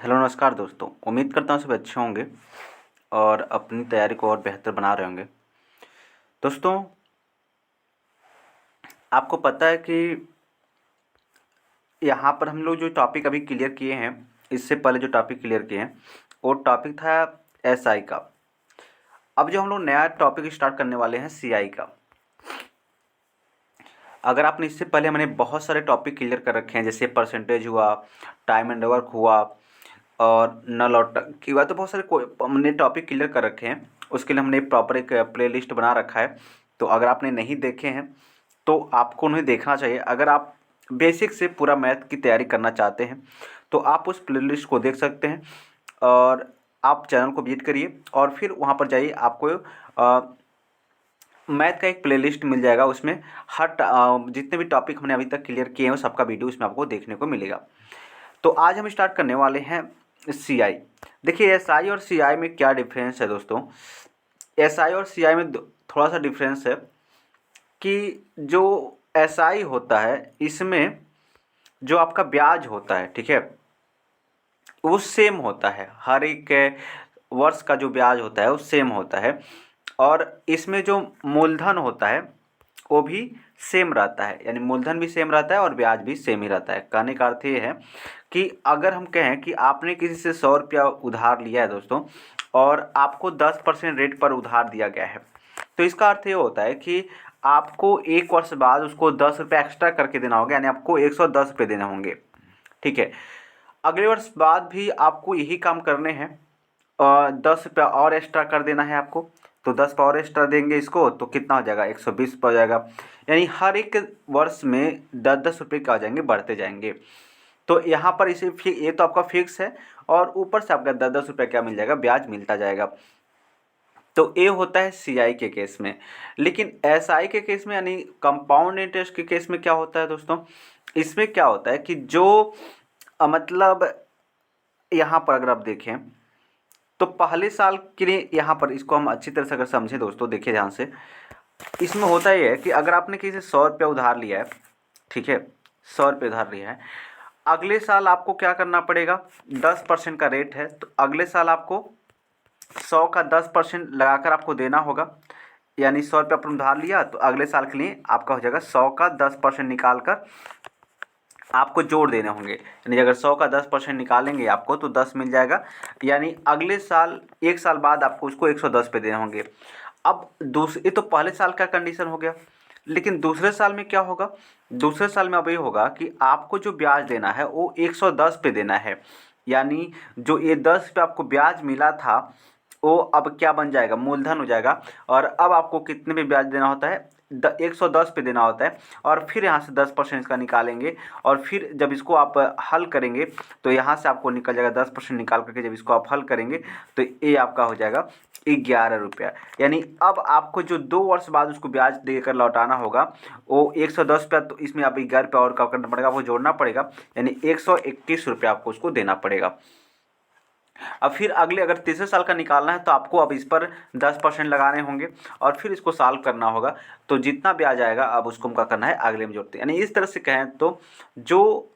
Hello नमस्कार दोस्तों। उम्मीद करता हूँ सब अच्छे होंगे और अपनी तैयारी को और बेहतर बना रहे होंगे। दोस्तों, आपको पता है कि यहाँ पर हम लोग जो टॉपिक अभी क्लियर किए हैं, इससे पहले जो टॉपिक क्लियर किए हैं वो टॉपिक था एसआई का। अब जो हम लोग नया टॉपिक स्टार्ट करने वाले हैं सीआई का। अगर आपने इससे पहले मैंने बहुत सारे टॉपिक क्लियर कर रखे हैं, जैसे परसेंटेज हुआ, टाइम एंड वर्क हुआ और नल और की बात, तो बहुत सारे हमने टॉपिक क्लियर कर रखे हैं। उसके लिए हमने प्रॉपर एक प्लेलिस्ट बना रखा है। तो अगर आपने नहीं देखे हैं तो आपको उन्हें देखना चाहिए। अगर आप बेसिक से पूरा मैथ की तैयारी करना चाहते हैं तो आप उस प्लेलिस्ट को देख सकते हैं और आप चैनल को विजिट करिए और फिर वहाँ पर जाइए। आपको मैथ का एक प्लेलिस्ट मिल जाएगा। उसमें हर जितने भी टॉपिक हमने अभी तक क्लियर किए हैं सबका वीडियो उसमें आपको देखने को मिलेगा। तो आज हम स्टार्ट करने वाले हैं सीआई। देखिए एसआई और सीआई में क्या डिफरेंस है दोस्तों। एसआई और सीआई में थोड़ा सा डिफरेंस है कि जो एसआई होता है इसमें जो आपका ब्याज होता है, ठीक है, वो सेम होता है। हर एक वर्ष का जो ब्याज होता है वो सेम होता है और इसमें जो मूलधन होता है वो भी सेम रहता है। यानी मूलधन भी सेम रहता है और ब्याज भी सेम ही रहता है। कहने का अर्थ ये है कि अगर हम कहें कि आपने किसी से 100 रुपया उधार लिया है दोस्तों और आपको 10% रेट पर उधार दिया गया है, तो इसका अर्थ ये होता है कि आपको 1 वर्ष बाद उसको 10 रुपये एक्स्ट्रा करके देना होगा। यानी आपको 110 रुपये देने होंगे, ठीक है। अगले वर्ष बाद भी आपको यही काम करने हैं और 10 रुपया और एक्स्ट्रा कर देना है आपको। तो 10 रुपये और एक्स्ट्रा देंगे इसको तो कितना हो जाएगा, 120 रुपये हो जाएगा। यानी हर एक वर्ष में 10-10 रुपये क्या हो जाएंगे, बढ़ते जाएंगे। तो यहाँ पर इसे ये तो आपका फिक्स है और ऊपर से आपका 10-10 रुपये क्या मिल जाएगा, ब्याज मिलता जाएगा। तो ये होता है सीआई के केस में। लेकिन एसआई के केस में यानी कंपाउंड इंटरेस्ट के केस में क्या होता है दोस्तों, इसमें क्या होता है कि जो मतलब यहाँ पर अगर आप देखें तो पहले साल के लिए यहाँ पर इसको हम अच्छी तरह से अगर समझें दोस्तों, देखिए ध्यान से। इसमें होता ये है कि अगर आपने किसी से 100 रुपया उधार लिया है, ठीक है, 100 रुपये उधार लिया है, अगले साल आपको क्या करना पड़ेगा, 10% का रेट है तो अगले साल आपको 100 का 10% लगाकर आपको देना होगा। यानी 100 रुपये आपने उधार लिया तो अगले साल के लिए आपका हो जाएगा 100 का 10% निकाल कर आपको जोड़ देने होंगे। यानी अगर 100 का 10% निकालेंगे आपको तो 10 मिल जाएगा। यानी अगले साल 1 साल बाद आपको उसको 110 रुपये देने होंगे। अब दूसरे, ये तो पहले साल का कंडीशन हो गया। लेकिन दूसरे साल में क्या होगा, दूसरे साल में अब ये होगा कि आपको जो ब्याज देना है वो 110 पे देना है। यानी जो ये 10 पे आपको ब्याज मिला था वो अब क्या बन जाएगा, मूलधन हो जाएगा। और अब आपको कितने पे ब्याज देना होता है, 110 पे देना होता है। और फिर यहाँ से 10% इसका निकालेंगे और फिर जब इसको आप हल करेंगे तो यहाँ से आपको निकल जाएगा 10% निकाल करके जब इसको आप हल करेंगे तो ये आपका हो जाएगा 11 रुपया। यानी अब आपको जो 2 वर्ष बाद उसको ब्याज देकर लौटाना होगा वो 110 रुपया, तो इसमें आप 11 रुपया और क्या करना पड़ेगा, आपको जोड़ना पड़ेगा। यानी 121 रुपया आपको उसको देना पड़ेगा। अब फिर अगले अगर तीसरे साल का निकालना है तो आपको अब इस पर 10% लगाने होंगे और फिर इसको सॉल्व करना होगा। तो जितना ब्याज आएगा अब उसको हम क्या करना है, अगले में जोड़ते हैं। यानी इस तरह से कहें तो जो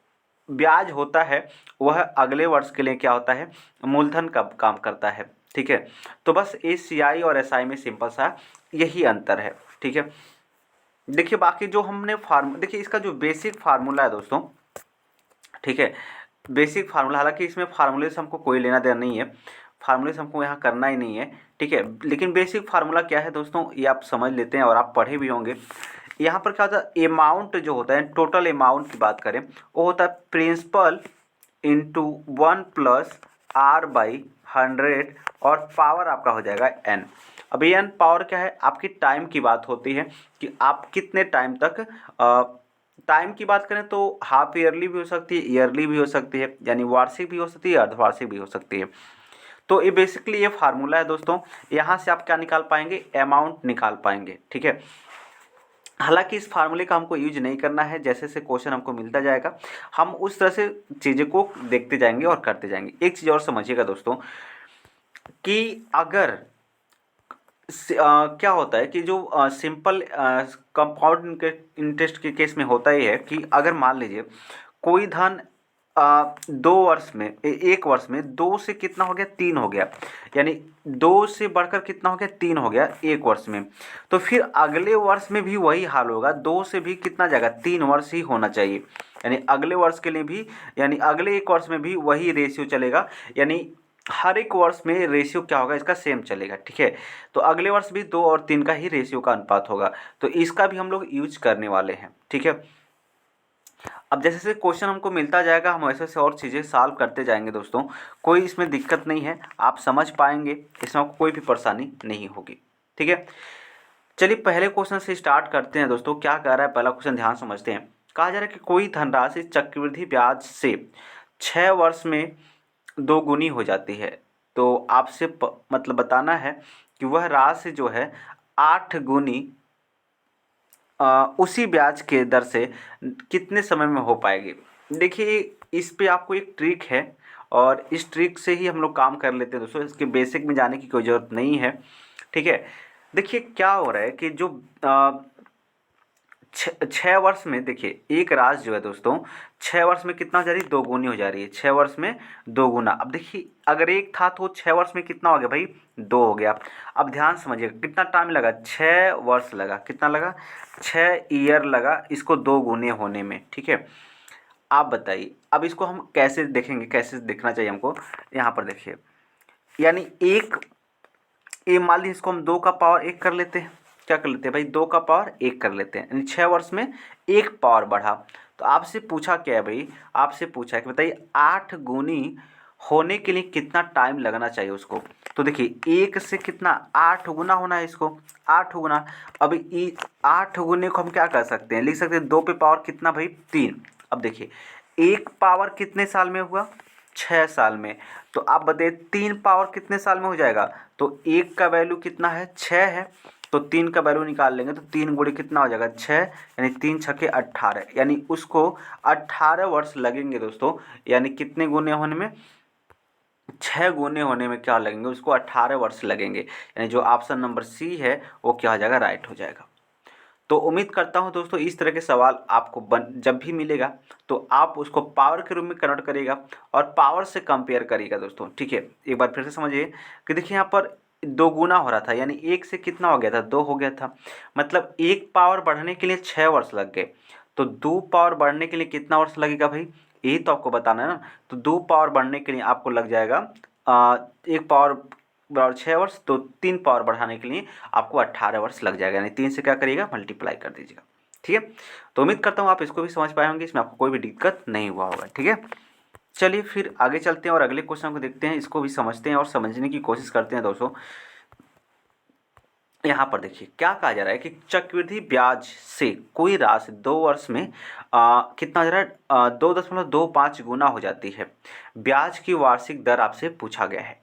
ब्याज होता है वह अगले वर्ष के लिए क्या होता है, मूलधन का काम करता है, ठीक है। तो बस ए सी आई और एस आई में सिंपल सा यही अंतर है, ठीक है। देखिए बाकी जो हमने देखिए इसका जो बेसिक फार्मूला है दोस्तों, ठीक है, बेसिक फार्मूला, हालांकि इसमें फार्मूले से हमको कोई लेना देना नहीं है, फार्मूले से हमको यहाँ करना ही नहीं है, ठीक है। लेकिन बेसिक फार्मूला क्या है दोस्तों ये आप समझ लेते हैं और आप पढ़े भी होंगे। यहाँ पर क्या होता है, अमाउंट जो होता है, टोटल अमाउंट की बात करें वो होता है प्रिंसिपल इंटू 1+R/100 और पावर आपका हो जाएगा n। अब ये n पावर क्या है, आपकी टाइम की बात होती है कि आप कितने टाइम तक टाइम की बात करें तो हाफ ईयरली भी हो सकती है, ईयरली भी हो सकती है, यानी वार्षिक भी हो सकती है, अर्धवार्षिक भी हो सकती है। तो ये बेसिकली ये फार्मूला है दोस्तों। यहाँ से आप क्या निकाल पाएंगे, अमाउंट निकाल पाएंगे, ठीक है। हालांकि इस फार्मूले का हमको यूज नहीं करना है, जैसे जैसे क्वेश्चन हमको मिलता जाएगा हम उस तरह से चीज़ों को देखते जाएंगे और करते जाएंगे। एक चीज़ और समझिएगा दोस्तों कि अगर क्या होता है कि जो सिंपल कंपाउंड इंटरेस्ट के केस में होता ही है कि अगर मान लीजिए कोई धन 2 वर्ष में 1 वर्ष में 2 से कितना हो गया 3 हो गया, यानी 2 से बढ़कर कितना हो गया 3 हो गया 1 वर्ष में। तो फिर अगले वर्ष में भी वही हाल होगा, 2 से भी कितना जाएगा 3 वर्ष ही होना चाहिए, यानी अगले वर्ष के लिए भी, यानी अगले 1 वर्ष में भी वही रेशियो चलेगा, यानी हर एक वर्ष में रेशियो क्या होगा इसका सेम चलेगा, ठीक है। तो अगले वर्ष भी 2 और 3 का ही रेशियो का अनुपात होगा, तो इसका भी हम लोग यूज करने वाले हैं, ठीक है। अब जैसे जैसे क्वेश्चन हमको मिलता जाएगा हम वैसे वैसे और चीज़ें सॉल्व करते जाएंगे दोस्तों, कोई इसमें दिक्कत नहीं है, आप समझ पाएंगे, इसमें आपको कोई भी परेशानी नहीं होगी, ठीक है। चलिए पहले क्वेश्चन से स्टार्ट करते हैं दोस्तों। क्या कह रहा है पहला क्वेश्चन, ध्यान समझते हैं। कहा जा रहा है कि कोई धनराशि चक्रवृद्धि ब्याज से 6 वर्ष में 2 गुनी हो जाती है, तो आपसे मतलब बताना है कि वह राशि जो है 8 गुनी उसी ब्याज के दर से कितने समय में हो पाएगी। देखिए इस पे आपको एक ट्रिक है और इस ट्रिक से ही हम लोग काम कर लेते हैं दोस्तों, इसके बेसिक में जाने की कोई ज़रूरत नहीं है, ठीक है। देखिए क्या हो रहा है कि जो 6 वर्ष में, देखिए एक राशि जो है दोस्तों 6 वर्ष में कितना हो जा रही है 2 गुनी हो जा रही है, 6 वर्ष में 2 गुना। अब देखिए अगर एक था तो 6 वर्ष में कितना हो गया भाई 2 हो गया। अब ध्यान समझिएगा कितना टाइम लगा, 6 वर्ष लगा, कितना लगा 6 ईयर लगा इसको 2 गुने होने में, ठीक है। आप बताइए अब इसको हम कैसे देखेंगे, कैसे देखना चाहिए हमको। यहाँ पर देखिए यानी एक, ये मान लीजिए इसको हम 2 का पावर 1 कर लेते हैं, क्या कर लेते हैं भाई 2 का पावर 1 कर लेते हैं, यानी 6 वर्ष में 1 पावर बढ़ा। तो आपसे पूछा क्या है भाई, आपसे पूछा है कि बताइए 8 गुनी होने के लिए कितना टाइम लगना चाहिए उसको। तो देखिए 1 से कितना 8 गुना होना है इसको, 8 गुना। अब 8 गुने को हम क्या कर सकते हैं, लिख सकते हैं 2 पे पावर कितना भाई 3। अब देखिए 1 पावर कितने साल में हुआ 6 साल में, तो आप बताइए 3 पावर कितने साल में हो जाएगा। तो 1 का वैल्यू कितना है 6 है, तो 3 का वैल्यू निकाल लेंगे तो 3 गुणे कितना हो जाएगा 6, यानी 3 छक्के 18, यानी उसको 18 वर्ष लगेंगे दोस्तों। यानी कितने गुने होने में 6 गुने होने में क्या लगेंगे उसको 18 वर्ष लगेंगे, यानी जो ऑप्शन नंबर सी है वो क्या हो जाएगा राइट हो जाएगा। तो उम्मीद करता हूं दोस्तों इस तरह के सवाल आपको जब भी मिलेगा तो आप उसको पावर के रूप में कन्वर्ट करिएगा और पावर से कंपेयर करिएगा दोस्तों, ठीक है। एक बार फिर से समझिए कि देखिए यहाँ पर 2 गुना हो रहा था, यानी 1 से कितना हो गया था 2 हो गया था, मतलब 1 पावर बढ़ने के लिए 6 वर्ष लग गए। तो 2 पावर बढ़ने के लिए कितना वर्ष लगेगा भाई, यही तो आपको बताना है ना। तो 2 पावर बढ़ने के लिए आपको लग जाएगा 1 पावर बराबर 6 वर्ष, तो 3 पावर बढ़ाने के लिए आपको 18 वर्ष लग जाएगा, यानी 3 से क्या करिएगा मल्टीप्लाई कर दीजिएगा, ठीक है। तो उम्मीद करता हूँ आप इसको भी समझ पाए होंगे, इसमें आपको कोई भी दिक्कत नहीं हुआ होगा, ठीक है। चलिए फिर आगे चलते हैं और अगले क्वेश्चन को देखते हैं, इसको भी समझते हैं और समझने की कोशिश करते हैं दोस्तों। यहाँ पर देखिए क्या कहा जा रहा है कि चक्रवृद्धि ब्याज से कोई राशि 2 वर्ष में कितना हो जा रहा है 2.25 गुना हो जाती है, ब्याज की वार्षिक दर आपसे पूछा गया है।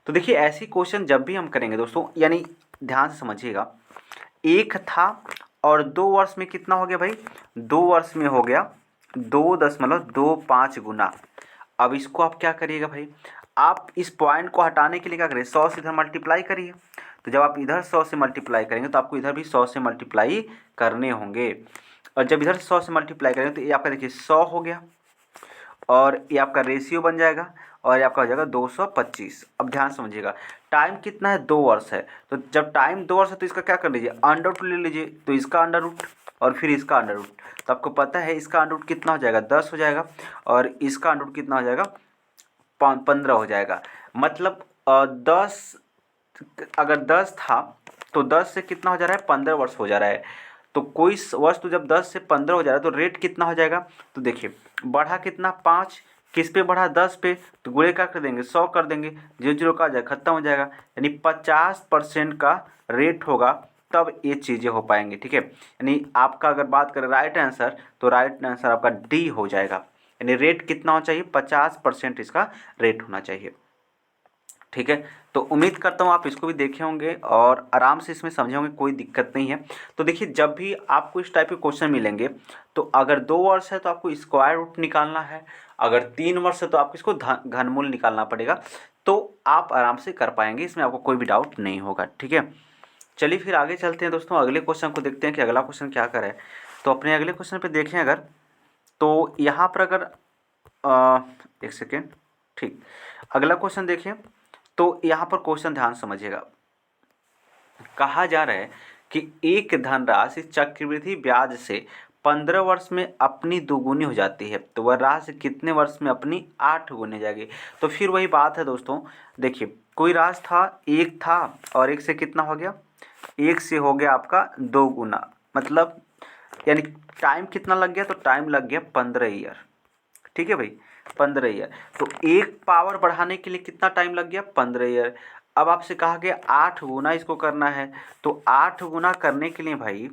तो देखिए ऐसी क्वेश्चन जब भी हम करेंगे दोस्तों, यानी ध्यान से समझिएगा, एक था और 2 वर्ष में कितना हो गया भाई 2 वर्ष में हो गया 2.25 गुना। अब इसको आप क्या करिएगा भाई, आप इस पॉइंट को हटाने के लिए क्या करिए 100 से इधर मल्टीप्लाई करिए। तो जब आप इधर 100 से मल्टीप्लाई करेंगे तो आपको इधर भी 100 से मल्टीप्लाई करने होंगे, और जब इधर 100 से मल्टीप्लाई करेंगे तो ये आपका देखिए 100 हो गया और ये आपका रेशियो बन जाएगा और ये आपका हो जाएगा 225। अब ध्यान समझिएगा टाइम कितना है 2 वर्ष है, तो जब टाइम 2 वर्ष है तो इसका क्या कर लीजिए अंडर रूट ले लीजिए, तो इसका अंडर रूट और फिर इसका अंडर रूट। तो आपको पता है इसका अंडर रूट कितना हो जाएगा 10 हो जाएगा और इसका अंडर रूट कितना हो जाएगा 15 हो जाएगा। मतलब 10, अगर 10 था तो 10 से कितना हो जा रहा है 15 वर्ष हो जा रहा है। तो कोई वस्तु जब 10 से 15 हो जा रहा है तो रेट कितना हो जाएगा, तो देखिए बढ़ा कितना 5, किस पे बढ़ा 10 पे, तो गुणे क्या कर देंगे 100 कर देंगे, 0 का जाएगा खत्म हो जाएगा, यानी 50% का रेट होगा तब ये चीज़ें हो पाएंगी, ठीक है। यानी आपका अगर बात करें राइट आंसर तो राइट आंसर आपका डी हो जाएगा, यानी रेट कितना होना चाहिए 50% इसका रेट होना चाहिए, ठीक है। तो उम्मीद करता हूँ आप इसको भी देखे होंगे और आराम से इसमें समझे होंगे, कोई दिक्कत नहीं है। तो देखिए जब भी आपको इस टाइप के क्वेश्चन मिलेंगे तो अगर 2 वर्ष है तो आपको स्क्वायर रूट निकालना है, अगर 3 वर्ष है तो आपको इसको घनमूल निकालना पड़ेगा, तो आप आराम से कर पाएंगे, इसमें आपको कोई भी डाउट नहीं होगा, ठीक है। चलिए फिर आगे चलते हैं दोस्तों, अगले क्वेश्चन को देखते हैं कि अगला क्वेश्चन क्या करे। तो अपने अगले क्वेश्चन पर देखें अगर, तो यहाँ पर अगर एक सेकेंड, ठीक। अगला क्वेश्चन देखिए। तो यहाँ पर क्वेश्चन ध्यान समझिएगा। कहा जा रहा है कि एक धनराशि चक्रवृद्धि ब्याज से 15 वर्ष में अपनी दोगुनी हो जाती है, तो वह राशि कितने वर्ष में अपनी 8 गुनी हो जाएगी। तो फिर वही बात है दोस्तों, देखिए कोई राशि था, एक था और एक से कितना हो गया, एक से हो गया आपका 2 गुना, मतलब यानी टाइम कितना लग गया, तो टाइम लग गया 15 ईयर। ठीक है भाई, 15 ईयर। तो एक पावर बढ़ाने के लिए कितना टाइम लग गया, 15 ईयर। अब आपसे कहा गया 8 गुना इसको करना है, तो 8 गुना करने के लिए भाई,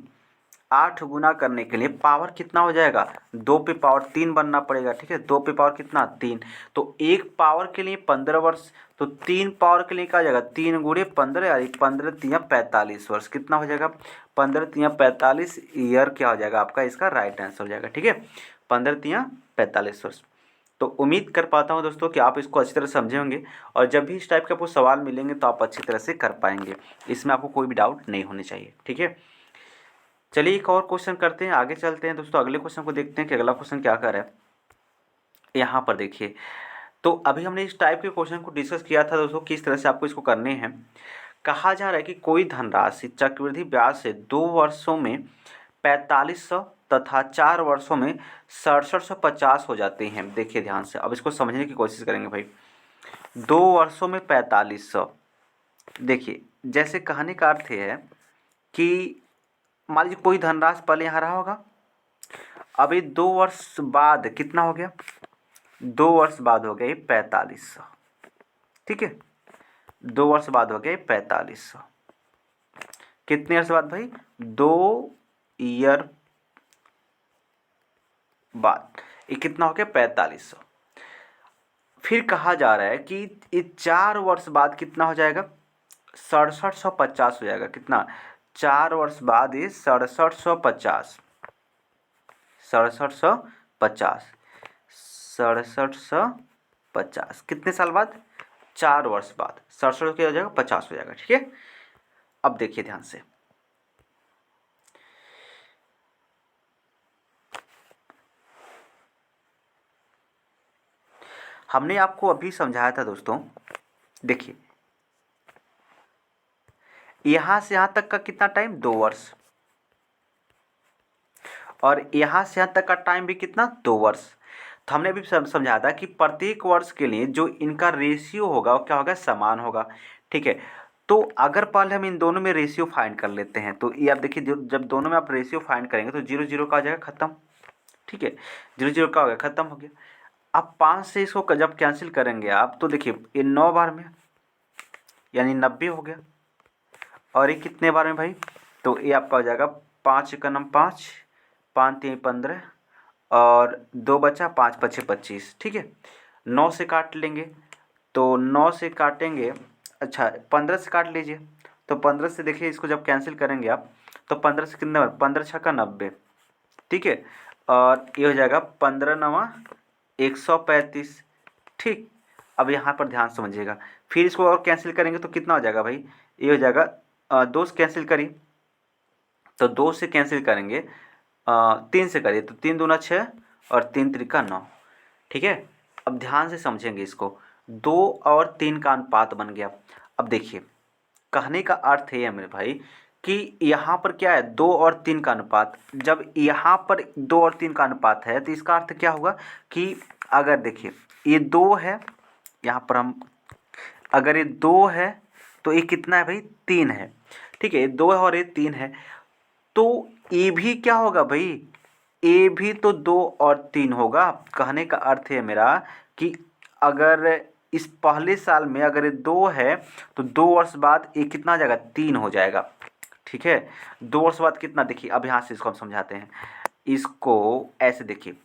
8 गुना करने के लिए पावर कितना हो जाएगा, 2 पे पावर 3 बनना पड़ेगा। ठीक है, 2 पे पावर कितना, 3। तो एक पावर के लिए 15 वर्ष, तो 3 पावर के लिए क्या हो जाएगा, 3 गुणे 15 यानी 15 तिया 45 वर्ष। कितना हो जाएगा, 15 तिया 45 ईयर क्या हो जाएगा आपका, इसका राइट आंसर हो जाएगा। ठीक है, 15 तिया 45 वर्ष। तो उम्मीद कर पाता हूँ दोस्तों कि आप इसको अच्छी तरह समझे होंगे, और जब भी इस टाइप के आपको सवाल मिलेंगे तो आप अच्छी तरह से कर पाएंगे, इसमें आपको कोई भी डाउट नहीं होने चाहिए। ठीक है, चलिए एक और क्वेश्चन करते हैं, आगे चलते हैं दोस्तों। अगले क्वेश्चन को देखते हैं कि अगला क्वेश्चन क्या कर रहा है। यहाँ पर देखिए, तो अभी हमने इस टाइप के क्वेश्चन को डिस्कस किया था दोस्तों, किस तरह से आपको इसको करने हैं। कहा जा रहा है कि कोई धनराशि चक्रवृद्धि ब्याज से 2 वर्षों में 4500 तथा 4 वर्षों में 6750 हो जाते हैं। देखिए ध्यान से, अब इसको समझने की कोशिश करेंगे भाई। 2 वर्षों में 4500, देखिए जैसे कहने का अर्थ है कि मान लीजिए कोई धनराशि पहले यहाँ रहा होगा, अभी 2 वर्ष बाद कितना हो गया, 2 वर्ष बाद हो गया ये 4500। ठीक है, 2 वर्ष बाद हो गया ये 4500। कितने वर्ष बाद भाई, 2 ईयर बाद ये कितना हो गया, 4500। फिर कहा जा रहा है कि ये 4 वर्ष बाद कितना हो जाएगा, 6750 हो जाएगा। कितना, 4 वर्ष बाद ये 6750, 6750, 6750 कितने साल बाद, 4 वर्ष बाद 67 क्या हो जाएगा, 50 हो जाएगा। ठीक है, अब देखिए ध्यान से, हमने आपको अभी समझाया था दोस्तों। देखिए यहां से यहां तक का कितना टाइम, 2 वर्ष, और यहां से यहां तक का टाइम भी कितना, 2 वर्ष। तो हमने अभी समझाया था कि प्रत्येक वर्ष के लिए जो इनका रेशियो होगा वो क्या होगा, समान होगा। ठीक है, तो अगर पहले हम इन दोनों में रेशियो फाइंड कर लेते हैं, तो ये आप देखिए, जब दोनों में आप रेशियो फाइंड करेंगे तो 0 0 का हो जाएगा खत्म। ठीक है, 0 0 का हो गया, खत्म हो गया। अब 5 से इसको जब कैंसिल करेंगे आप, तो देखिए ये 9 बार में यानी 90 हो गया, और ये कितने बार में भाई, तो ये आपका हो जाएगा 5 का नम 5, 5 3 15, और 2 बचा, 5 5 25। ठीक है, 9 से काट लेंगे, तो 9 से काटेंगे, अच्छा 15 से काट लीजिए, तो 15 से देखिए इसको जब कैंसिल करेंगे आप, तो 15 से कितने बार, 15 छक्का 90। ठीक है, और ये हो जाएगा 15 नवा 135। ठीक, अब यहाँ पर ध्यान समझिएगा, फिर इसको और कैंसिल करेंगे तो कितना हो जाएगा भाई, ये हो जाएगा 2 से कैंसिल करिए, तो 2 से कैंसिल करेंगे, 3 से करिए, तो 3 दूना 6 और 3 त्रिका 9। ठीक है, अब ध्यान से समझेंगे इसको, 2 और 3 का अनुपात बन गया। अब देखिए कहने का अर्थ है मेरे भाई कि यहाँ पर क्या है, 2 और 3 का अनुपात। जब यहाँ पर 2 और 3 का अनुपात है तो इसका अर्थ क्या होगा कि अगर देखिए ये 2 है, यहाँ पर हम अगर ये 2 है तो ये कितना है भाई, 3 है। ठीक है, ये 2 है और ये 3 है, तो ये भी क्या होगा भाई, ए भी तो 2 और 3 होगा। कहने का अर्थ है मेरा कि अगर इस पहले साल में अगर ये 2 है तो 2 वर्ष बाद ये कितना आ जाएगा, 3 हो जाएगा। ठीक है, 2 वर्ष बाद कितना, देखिए अब यहाँ से इसको हम समझाते हैं। इसको ऐसे देखिए,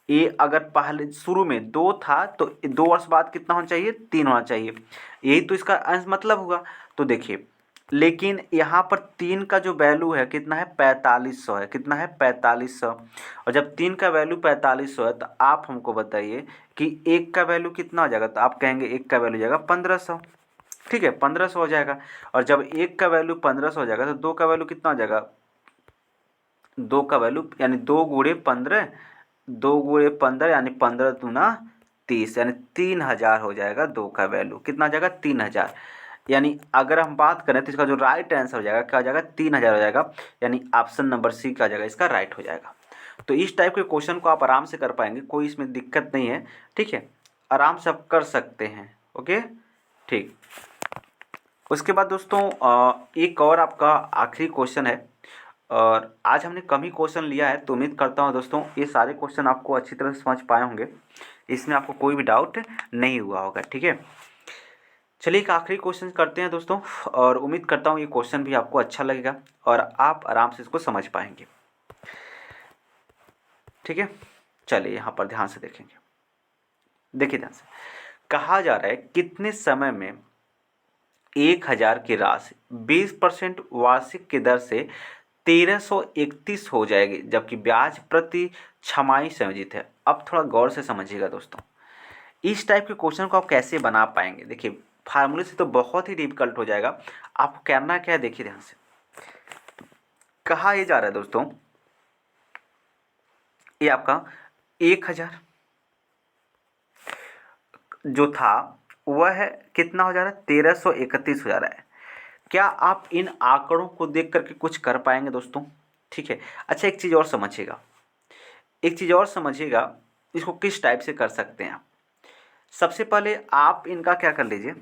ये अगर पहले शुरू में 2 था तो 2 वर्ष बाद कितना होना चाहिए, 3 होना चाहिए, यही तो इसका मतलब हुआ। तो देखिए लेकिन यहाँ पर 3 का जो वैल्यू है कितना है, 4500 है। कितना है, 4500। और जब 3 का वैल्यू 4500 है तो आप हमको बताइए कि 1 का वैल्यू कितना हो जाएगा, तो आप कहेंगे 1 का वैल्यू जाएगा 1500। ठीक है, 1500 हो जाएगा। और जब 1 का वैल्यू 1500 हो जाएगा तो 2 का वैल्यू कितना हो जाएगा, 2 का वैल्यू यानी 2 गुणे 15 2 गुणे 15 यानी 15 दूना 30 यानी 3000 हो जाएगा 2 का वैल्यू। कितना आ जाएगा? 3000। यानी अगर हम बात करें तो इसका जो राइट आंसर हो जाएगा क्या हो जाएगा? 3000 हो जाएगा। यानी ऑप्शन नंबर सी क्या हो जाएगा? इसका राइट हो जाएगा। तो इस टाइप के क्वेश्चन को आप आराम से कर पाएंगे, कोई इसमें दिक्कत नहीं है। ठीक है, आराम से आप कर सकते हैं। ओके, ठीक। उसके बाद दोस्तों एक और आपका आखिरी क्वेश्चन है, और आज हमने कम ही क्वेश्चन लिया है, तो उम्मीद करता हूँ दोस्तों ये सारे क्वेश्चन आपको अच्छी तरह से समझ पाए होंगे, इसमें आपको कोई भी डाउट नहीं हुआ होगा। ठीक है, चलिए एक आखिरी क्वेश्चन करते हैं दोस्तों, और उम्मीद करता हूँ ये क्वेश्चन भी आपको अच्छा लगेगा और आप आराम से इसको समझ पाएंगे। ठीक है, चलिए यहाँ पर ध्यान से देखेंगे। देखिए ध्यान से, कहा जा रहा है कितने समय में 1000 की राशि 20% वार्षिक की दर से 1331 हो जाएगी, जबकि ब्याज प्रति छमाही संयोजित है। अब थोड़ा गौर से समझिएगा दोस्तों, इस टाइप के क्वेश्चन को आप कैसे बना पाएंगे। देखिए फार्मूले से तो बहुत ही डिफिकल्ट हो जाएगा, आपको करना क्या है, देखिए ध्यान से। कहा यह जा रहा है दोस्तों, ये आपका 1000 जो था वह है कितना हो जा रहा है? 1331 हो जा रहा है। क्या आप इन आंकड़ों को देख करके कुछ कर पाएंगे दोस्तों? ठीक है, अच्छा एक चीज़ और समझिएगा, एक चीज़ और समझिएगा, इसको किस टाइप से कर सकते हैं आप। सबसे पहले आप इनका क्या कर लीजिए,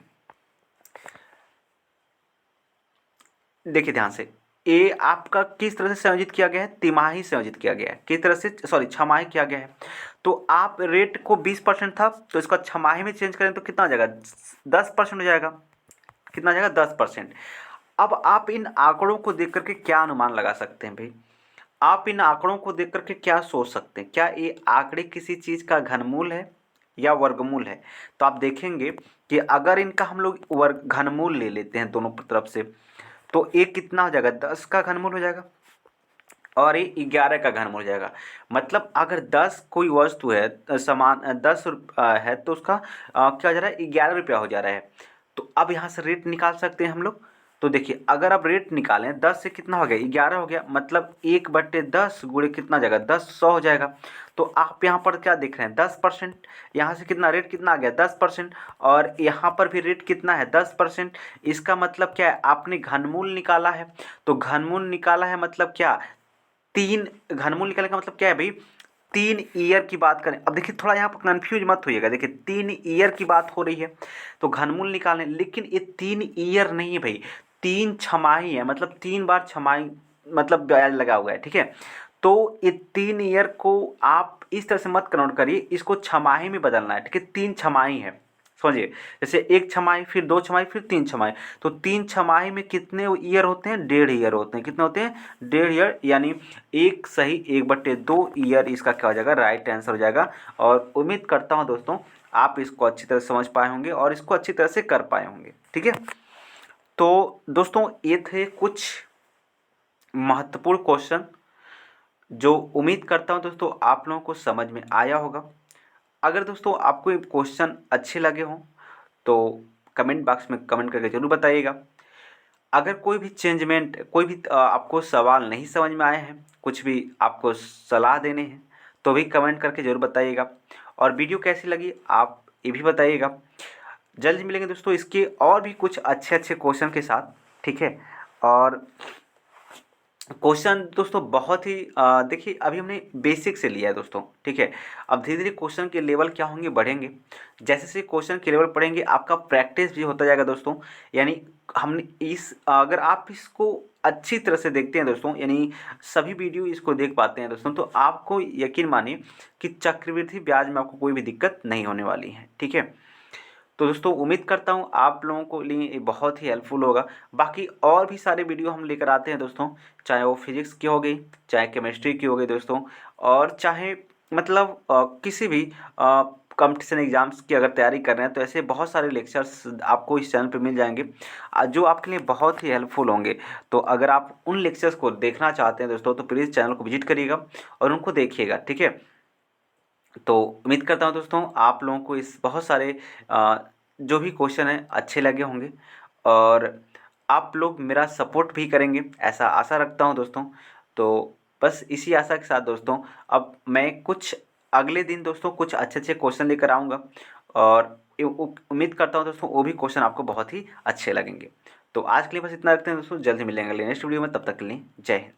देखिए ध्यान से, ए आपका किस तरह से संयोजित किया गया है? तिमाही संयोजित किया गया है। किस तरह से? सॉरी, छमाही किया गया है। तो आप रेट को 20% था, तो इसका छमाही में चेंज करें तो कितना हो जाएगा? 10% हो जाएगा। कितना हो जाएगा? 10%। अब आप इन आंकड़ों को देख करके क्या अनुमान लगा सकते हैं भाई? आप इन आंकड़ों को देख करके क्या सोच सकते हैं? क्या ये आंकड़े किसी चीज़ का घनमूल है या वर्गमूल है? तो आप देखेंगे कि अगर इनका हम लोग वर्ग घनमूल ले लेते हैं दोनों तरफ से, तो एक कितना हो जाएगा? 10 का घनमूल हो जाएगा, और ये 11 का घनमूल हो जाएगा। मतलब अगर 10 कोई वस्तु है, सामान 10 है, तो उसका क्या हो जा रहा है? 11 रुपया हो जा रहा है। तो अब यहाँ से रेट निकाल सकते हैं हम लोग। तो देखिए अगर आप रेट निकालें, 10 से कितना हो गया? 11 हो गया। मतलब 1/10 गुणे कितना हो जाएगा? 10, 100 हो जाएगा। तो आप यहाँ पर क्या देख रहे हैं? 10%। यहाँ से कितना रेट कितना आ गया? 10%। और यहाँ पर भी रेट कितना है? 10%। इसका मतलब क्या है? आपने घनमूल निकाला है। तो घनमूल निकाला है मतलब क्या? तीन घनमूल निकालने का मतलब क्या है भाई? 3 ईयर की बात करें। अब देखिए थोड़ा यहाँ पर कन्फ्यूज मत होइएगा। देखिए 3 ईयर की बात हो रही है, तो घनमूल निकालें, लेकिन ये 3 ईयर नहीं है भाई, 3 छमाही है। मतलब 3 बार छमाही, मतलब ब्याज लगा हुआ है। ठीक है, तो ये 3 ईयर को आप इस तरह से मत कन्वर्ट करिए, इसको छमाही में बदलना है। ठीक है, 3 छमाही है, समझिए। जैसे 1 छमाही, फिर 2 छमाही, फिर 3 छमाही। तो 3 छमाही में कितने ईयर होते हैं? 1.5 ईयर होते हैं। कितने होते हैं? 1.5 ईयर, यानी 1 सही 1/2 ईयर इसका क्या हो जाएगा? राइट आंसर हो जाएगा। और उम्मीद करता हूँ दोस्तों आप इसको अच्छी तरह समझ पाए होंगे और इसको अच्छी तरह से कर पाए होंगे। ठीक है, तो दोस्तों ये थे कुछ महत्वपूर्ण क्वेश्चन, जो उम्मीद करता हूँ दोस्तों आप लोगों को समझ में आया होगा। अगर दोस्तों आपको ये क्वेश्चन अच्छे लगे हों तो कमेंट बॉक्स में कमेंट करके ज़रूर बताइएगा। अगर कोई भी चेंजमेंट, कोई भी आपको सवाल नहीं समझ में आए हैं, कुछ भी आपको सलाह देने हैं, तो भी कमेंट करके ज़रूर बताइएगा। और वीडियो कैसी लगी आप ये भी बताइएगा। जल्द मिलेंगे दोस्तों इसके और भी कुछ अच्छे अच्छे क्वेश्चन के साथ। ठीक है, और क्वेश्चन दोस्तों बहुत ही देखिए अभी हमने बेसिक से लिया है दोस्तों। ठीक है, अब धीरे धीरे क्वेश्चन के लेवल क्या होंगे? बढ़ेंगे। जैसे जैसे क्वेश्चन के लेवल बढ़ेंगे आपका प्रैक्टिस भी होता जाएगा दोस्तों। यानी हमने इस अगर आप इसको अच्छी तरह से देखते हैं दोस्तों, यानी सभी वीडियो इसको देख पाते हैं दोस्तों, तो आपको यकीन मानिए कि चक्रवृद्धि ब्याज में आपको कोई भी दिक्कत नहीं होने वाली है। ठीक है, तो दोस्तों उम्मीद करता हूँ आप लोगों को लिए ये बहुत ही हेल्पफुल होगा। बाकी और भी सारे वीडियो हम लेकर आते हैं दोस्तों, चाहे वो फिजिक्स की हो गई, चाहे केमिस्ट्री की हो गई दोस्तों, और चाहे मतलब किसी भी कंपटीशन एग्जाम्स की अगर तैयारी कर रहे हैं, तो ऐसे बहुत सारे लेक्चर्स आपको इस चैनल पे मिल जाएंगे जो आपके लिए बहुत ही हेल्पफुल होंगे। तो अगर आप उन लेक्चर्स को देखना चाहते हैं दोस्तों, तो प्लीज़ चैनल को विजिट करिएगा और उनको देखिएगा। ठीक है, तो उम्मीद करता हूँ दोस्तों आप लोगों को इस बहुत सारे जो भी क्वेश्चन हैं अच्छे लगे होंगे, और आप लोग मेरा सपोर्ट भी करेंगे ऐसा आशा रखता हूँ दोस्तों। तो बस इसी आशा के साथ दोस्तों अब मैं कुछ अगले दिन दोस्तों कुछ अच्छे अच्छे क्वेश्चन लेकर आऊँगा और उम्मीद करता हूँ दोस्तों वो भी क्वेश्चन आपको बहुत ही अच्छे लगेंगे। तो आज के लिए बस इतना रखते हैं दोस्तों, जल्द ही मिलेंगे अगले नेक्स्ट वीडियो में, तब तक के लिए जय हिंद।